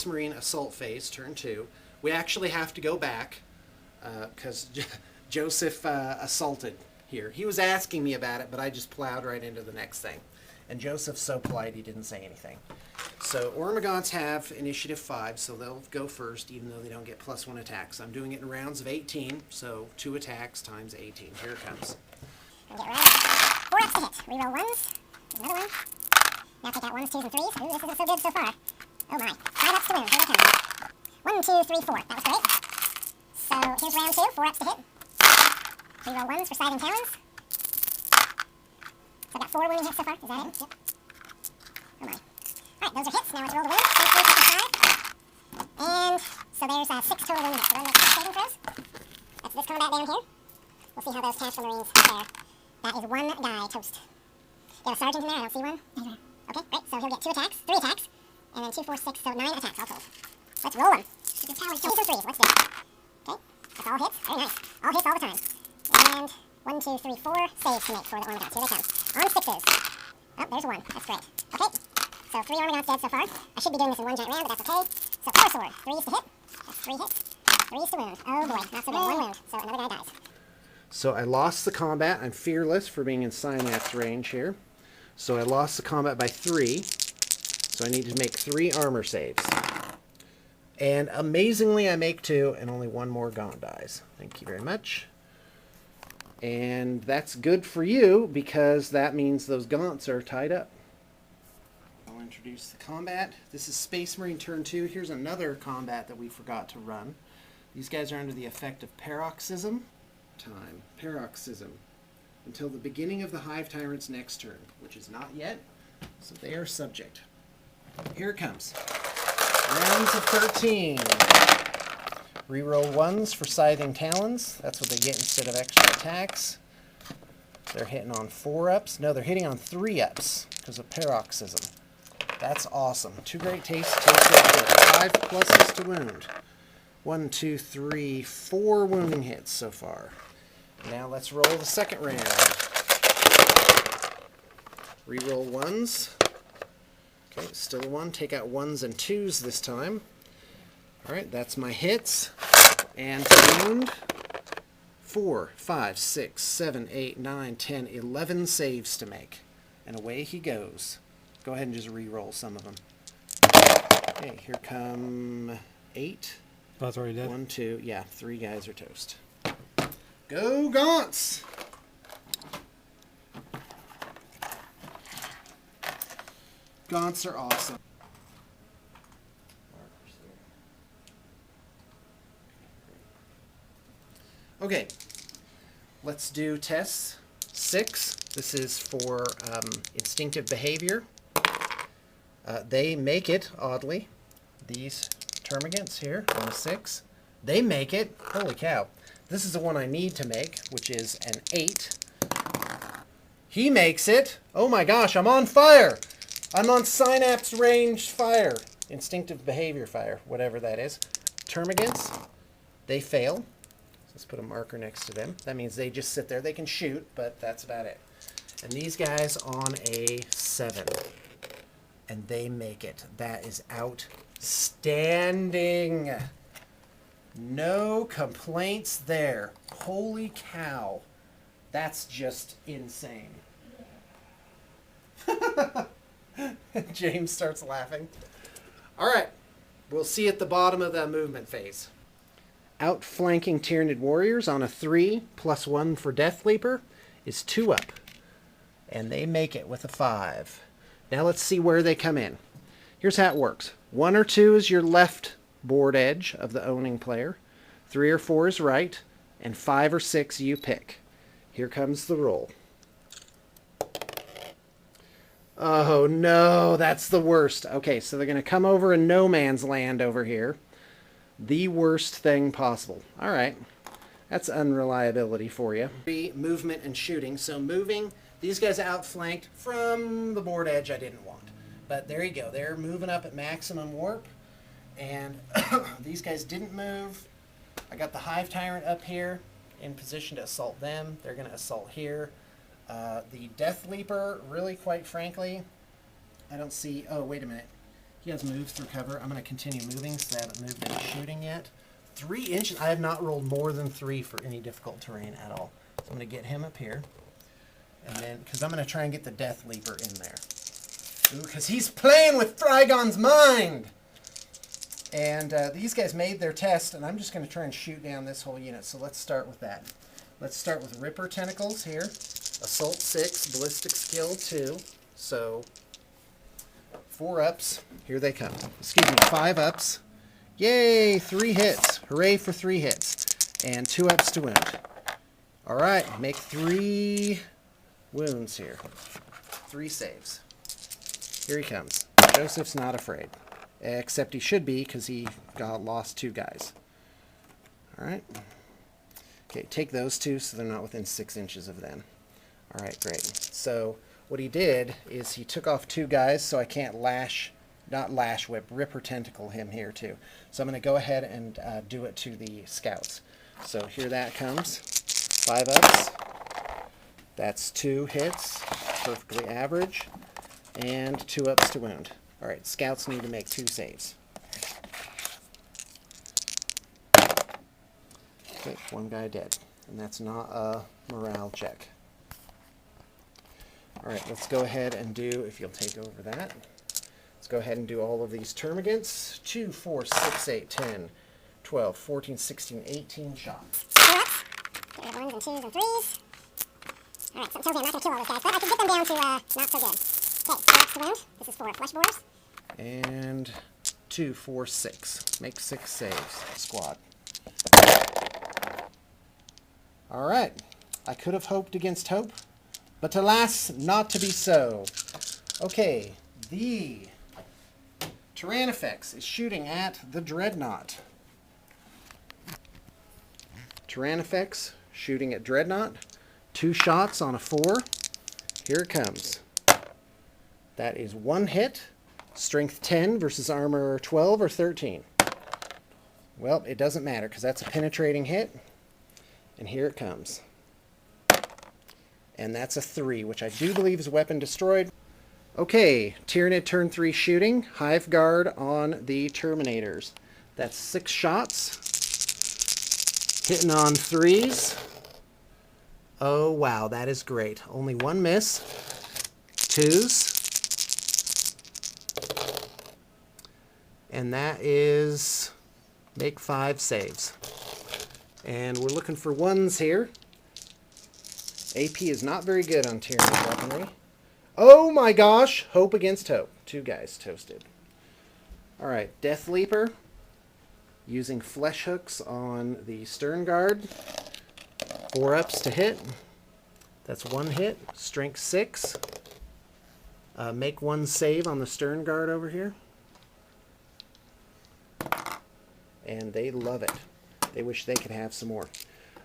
Space Marine assault phase, turn 2. We actually have to go back because Joseph assaulted here. He was asking me about it, but I just plowed right into the next thing. And Joseph's so polite he didn't say anything. So Ormagants have initiative 5, so they'll go first, even though they don't get +1 attacks. I'm doing it in rounds of 18, so 2 attacks times 18. Here it comes. Get ready. 4 ups to hit. Reroll 1s. Another one. Now take out 1s, 2s, and 3s. Ooh, this isn't so good so far. Oh my. 5 ups to wound. Here they come. 1, 2, 3, 4. That was great. So here's round 2. 4 ups to hit. Reroll 1s for Scything Talons. So I've got 4 wounding hits so far. Is that it? Yep. Oh my. Alright, those are hits. Now let's roll the wound. 3, 3, 5. And so there's 6 total wounding hits. We're going to make 6 saving throws. That's this combat down here. We'll see how those Tactical Marines fare. That is 1 guy toast. You have a sergeant in there? I don't see one. Okay, great. So he'll get 2 attacks, 3 attacks, and then 2, 4, 6, so 9 attacks all told. Let's roll them. These are 3s. Let's do it. Okay, that's all hits. Very nice. All hits all the time. And 1, 2, 3, 4 saves to make for the Ormagants. Here they come. On 6s. Oh, there's 1. That's great. Okay, so 3 Ormagants dead so far. I should be doing this in one giant round, but that's okay. So 4 sword. 3s to hit. That's 3 hits. 3s to wound. Oh boy, not so good. 1 wound. So another guy dies. So I lost the combat. I'm fearless for being in Synapse range here. So I lost the combat by 3. So I need to make 3 armor saves. And amazingly, I make 2, and only 1 more Gaunt dies. Thank you very much. And that's good for you, because that means those Gaunts are tied up. I'll introduce the combat. This is Space Marine turn 2. Here's another combat that we forgot to run. These guys are under the effect of paroxysm. Paroxysm. Until the beginning of the Hive Tyrant's next turn, which is not yet, so they are subject. Here it comes. Rounds of 13. Reroll 1s for Scything Talons. That's what they get instead of extra attacks. They're hitting on 4 ups. No, they're hitting on 3 ups because of paroxysm. That's awesome. 2 great tastes. 5 pluses to wound. 1, 2, 3, 4 wounding hits so far. Now let's roll the second round. Reroll 1s. Okay, still a 1. Take out 1s and 2s this time. Alright, that's my hits. And wound. 4, 5, 6, 7, 8, 9, 10, 11 saves to make. And away he goes. Go ahead and just re-roll some of them. Okay, here come 8. Oh, that's already dead? 1, 2, yeah, 3 guys are toast. Go Gaunts! Gaunts are awesome. Okay, let's do tests. 6. This is for instinctive behavior. They make it, oddly. These termagants here on a 6. They make it. Holy cow. This is the one I need to make, which is an 8. He makes it. Oh my gosh, I'm on fire. I'm on Synapse range fire. Instinctive behavior fire, whatever that is. Termagants, they fail. Let's put a marker next to them. That means they just sit there. They can shoot, but that's about it. And these guys on a 7. And they make it. That is outstanding. No complaints there. Holy cow. That's just insane. James starts laughing. All right. We'll see at the bottom of the movement phase. Outflanking Tyranid warriors on a 3 plus 1 for Death Leaper is 2 up. And they make it with a 5. Now let's see where they come in. Here's how it works. 1 or 2 is your left board edge of the owning player. 3 or 4 is right. And 5 or 6 you pick. Here comes the roll. Oh no, that's the worst. Okay, so they're going to come over in no man's land over here. The worst thing possible. All right. That's unreliability for you. Movement and shooting. So moving, these guys outflanked from the board edge I didn't want. But there you go. They're moving up at maximum warp. And these guys didn't move. I got the Hive Tyrant up here in position to assault them. They're going to assault here. The Death Leaper, really quite frankly, I don't see... Oh, wait a minute. He has moves through cover. I'm going to continue moving because I haven't moved any shooting yet. 3 inches. I have not rolled more than 3 for any difficult terrain at all. So I'm going to get him up here. And then, because I'm going to try and get the Death Leaper in there. Ooh, because he's playing with Thrygon's mind! And these guys made their test, and I'm just going to try and shoot down this whole unit. So let's start with that. Let's start with Ripper Tentacles here. Assault 6, Ballistic Skill 2. So 4 ups. Here they come. Excuse me, 5 ups. Yay, 3 hits. Hooray for 3 hits. And 2 ups to wound. All right, make 3 wounds here. 3 saves. Here he comes. Joseph's not afraid. Except he should be, because he lost 2 guys. All right. Okay, take those 2 so they're not within 6 inches of them. All right, great. So what he did is he took off 2 guys, so I can't not lash whip, Ripper Tentacle him here too. So I'm going to go ahead and do it to the scouts. So here that comes. 5 ups. That's 2 hits, perfectly average. And 2 ups to wound. All right, scouts need to make 2 saves. Okay, 1 guy dead. And that's not a morale check. All right, let's go ahead and do, if you'll take over that, let's go ahead and do all of these termagants. 2, 4, 6, 8, 10, 12, 14, 16, 18 shots. Get rid of 1s and 2s and 3s. All right, something tells me I'm not going to kill all those guys, but I can get them down to not so good. Okay, 4 ups to wound. This is 4 flesh borers. And 2, 4, 6. Make 6 saves, squad. All right. I could have hoped against hope, but alas, not to be so. Okay, the Tyrannifex is shooting at the Dreadnought. Tyrannifex shooting at Dreadnought. 2 shots on a 4. Here it comes. That is 1 hit. Strength 10 versus armor 12 or 13. Well, it doesn't matter because that's a penetrating hit. And here it comes. And that's a 3, which I do believe is weapon destroyed. Okay, Tyranid turn 3 shooting. Hive Guard on the Terminators. That's 6 shots. Hitting on 3s. Oh, wow, that is great. Only 1 miss. 2s. And that is make 5 saves. And we're looking for 1s here. AP is not very good on Tyranid weaponry. Oh my gosh! Hope against hope. 2 guys toasted. Alright, Death Leaper. Using flesh hooks on the stern guard. 4 ups to hit. That's 1 hit. Strength 6. Make 1 save on the stern guard over here. And they love it. They wish they could have some more.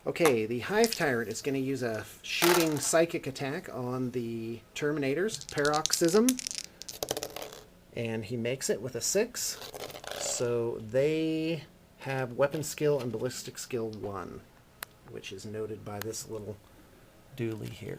Okay, the Hive Tyrant is going to use a shooting psychic attack on the Terminators. Paroxysm. And he makes it with a 6. So they have weapon skill and ballistic skill 1, which is noted by this little dooley here.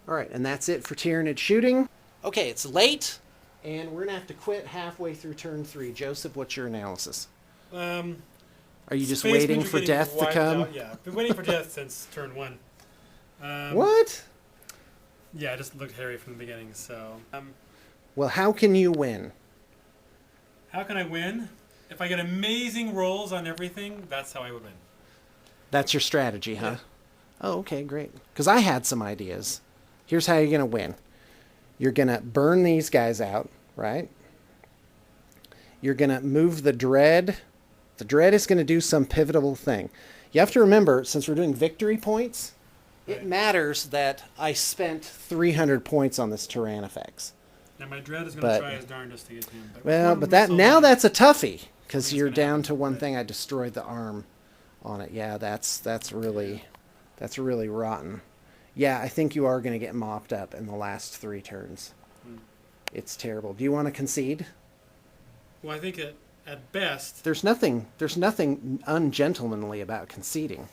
Alright, and that's it for Tyranid shooting. Okay, it's late, and we're going to have to quit halfway through turn 3. Joseph, what's your analysis? Are you just waiting for death to come? Out. Yeah, I've been waiting for death since turn 1. What? Yeah, I just looked hairy from the beginning, so... well, how can you win? How can I win? If I get amazing rolls on everything, that's how I would win. That's your strategy, huh? Yeah. Oh, okay, great. Because I had some ideas. Here's how you're going to win. You're going to burn these guys out, right? You're going to move the Dread. The Dread is going to do some pivotal thing. You have to remember, since we're doing victory points, Right. it matters that I spent 300 points on this Tyrannifex. Now my Dread is going to try his darndest to get him. Well, but that now that's a toughie because you're down to 1 thing. I destroyed the arm on it. Yeah, that's really rotten. Yeah, I think you are going to get mopped up in the last 3 turns. It's terrible. Do you want to concede? Well, I think at best... There's nothing ungentlemanly about conceding.